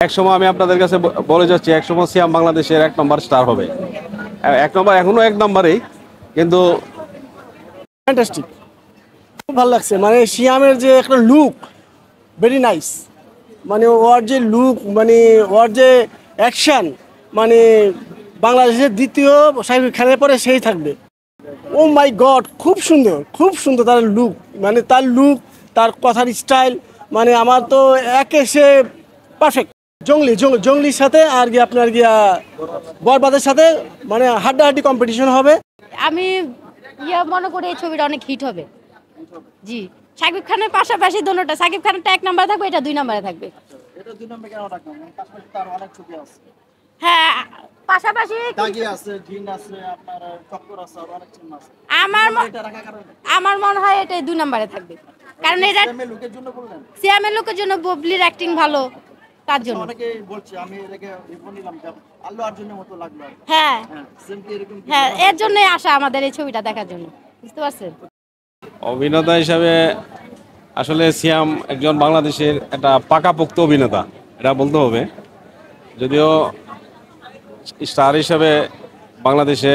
একসময় আমি আপনাদের কাছে বলে যাচ্ছি, একসময় সিয়াম বাংলাদেশের 1 নম্বর স্টার হবে। 1 নম্বর, এখনো 1 নম্বরেই, কিন্তু ফ্যান্টাস্টিক, খুব ভালো লাগছে। মানে সিয়ামের যে একটা লুক, ভেরি নাইস। মানে ওর যে লুক, মানে ওর যে অ্যাকশন, মানে বাংলাদেশের দ্বিতীয় শাকিব খানের পরে সেই থাকবে। ও মাই গড, খুব সুন্দর, খুব সুন্দর তার লুক। মানে তার লুক, তার কথার স্টাইল, মানে আমার তো একে সে পারফেক্ট। জঙ্গলির সাথে আর কি আপনার গিয়া বরবাদের সাথে মানে হাড্ডাহাড্ডি কম্পিটিশন হবে। আমি মনে করি এই ছবিটা অনেক হিট হবে। জি, শাকিব খানের পাশাপাশি দোনোটা, শাকিব খানেরটা 1 নম্বরে থাকবে, এটা 2 নম্বরে থাকবে। এটা 2 নম্বরে কেন রাখলাম? পাশাপাশি তার অনেক ছবি আছে। হ্যাঁ, পাশাপাশি দাগি আছে, জিন আছে, আপনার চক্কর আছে, আর অনেক সিনেমা আছে। আমার মনে হয় এটা 2 নম্বরে থাকবে, কারণ এটা সিয়ামের লুকের জন্য বললেন। সিয়ামের লোকের জন্য, ববলির অ্যাক্টিং ভালো, তার জন্য। অনেকে বলছে, আমি এটাকে নিলাম যে আল্লু অর্জুনের মতো লাগলো। হ্যাঁ সেম কি এরকম? হ্যাঁ, এর জন্যই আশা আমাদের এই ছবিটা দেখার জন্য, বুঝতে পারছেন? অভিনেতা হিসাবে আসলে সিয়াম একজন বাংলাদেশের একটা পাকাপোক্ত অভিনেতা, এটা বলতে হবে। যদিও স্টার হিসাবে বাংলাদেশে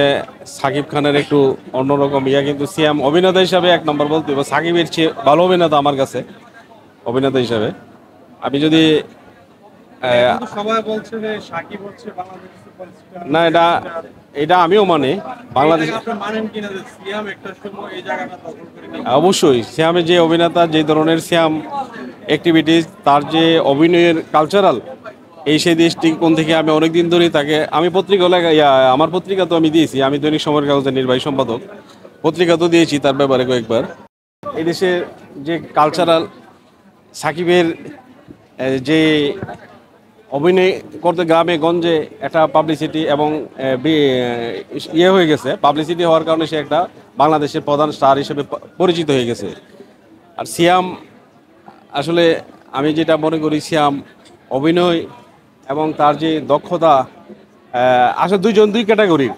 সাকিব খানের একটু অন্যরকম কিন্তু সিয়াম অভিনেতা হিসাবে 1 নম্বর বলতে হবে। সাকিবের চেয়ে ভালো অভিনেতা আমার কাছে অভিনেতা হিসাবে। আমি যদি সবাই বলছে যে সাকিব হচ্ছে বাংলাদেশের সুপারস্টার। না, এটা আমিও মানি। বাংলাদেশ আপনি মানেন কিনা যে সিয়াম একটা সময় এই জায়গাটা দখল করে নিয়ে? অবশ্যই সিয়ামের যে অভিনেতা, যে ধরনের সিয়াম অ্যাক্টিভিটিস, তার যে অভিনয়ের কালচারাল, সেই দৃষ্টিকোণ থেকে আমি অনেকদিন ধরেই তাকে, আমি পত্রিকা আমার পত্রিকা তো আমি দিয়েছি, আমি দৈনিক সময়ের কাগজের নির্বাহী সম্পাদক, পত্রিকা তো দিয়েছি তার ব্যাপারে কয়েকবার। এই দেশের যে কালচারাল, সাকিবের যে অভিনয় করতে গ্রামে গঞ্জে একটা পাবলিসিটি এবং হয়ে গেছে, পাবলিসিটি হওয়ার কারণে সে একটা বাংলাদেশের প্রধান স্টার হিসেবে পরিচিত হয়ে গেছে। আর সিয়াম আসলে আমি যেটা মনে করি, সিয়াম অভিনয় এবং তার যে দক্ষতা, আসলে দুই ক্যাটাগরির,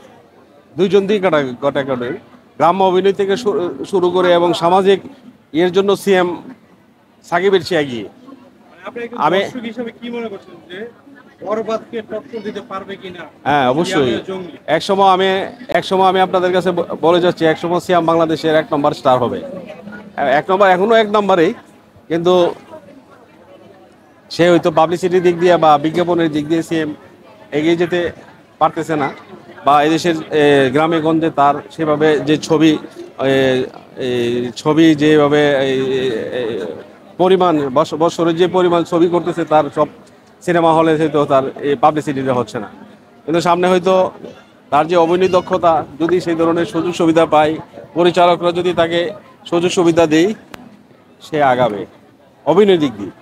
গ্রাম্য অভিনয় থেকে শুরু করে এবং সামাজিক এর জন্য সিয়াম সাকিবের চেয়ে এগিয়ে। আমি দর্শক হিসেবে কি মনে করছেন যে বরবাদকে টক্কর দিতে পারবে কিনা? হ্যাঁ, অবশ্যই। একসময় আমি আপনাদের কাছে বলে যাচ্ছি, একসময় সিয়াম বাংলাদেশের 1 নম্বর স্টার হবে। 1 নম্বর, এখনো 1 নম্বরেই, কিন্তু সে হয়তো পাবলিসিটির দিক দিয়ে বা বিজ্ঞাপনের দিক দিয়ে সিএম এগিয়ে যেতে পারতেছে না, বা এদেশের গ্রামে গঞ্জে তার সেভাবে যে ছবি যেভাবে পরিমাণ, বছরে যে পরিমাণ ছবি করতেছে, তার সব সিনেমা হলে হয়তো তার এই পাবলিসিটিটা হচ্ছে না। কিন্তু সামনে হয়তো তার যে অভিনয় দক্ষতা, যদি সেই ধরনের সুযোগ সুবিধা পায়, পরিচালকরা যদি তাকে সুযোগ সুবিধা দেয়, সে আগাবে অভিনয় দিক দিয়ে।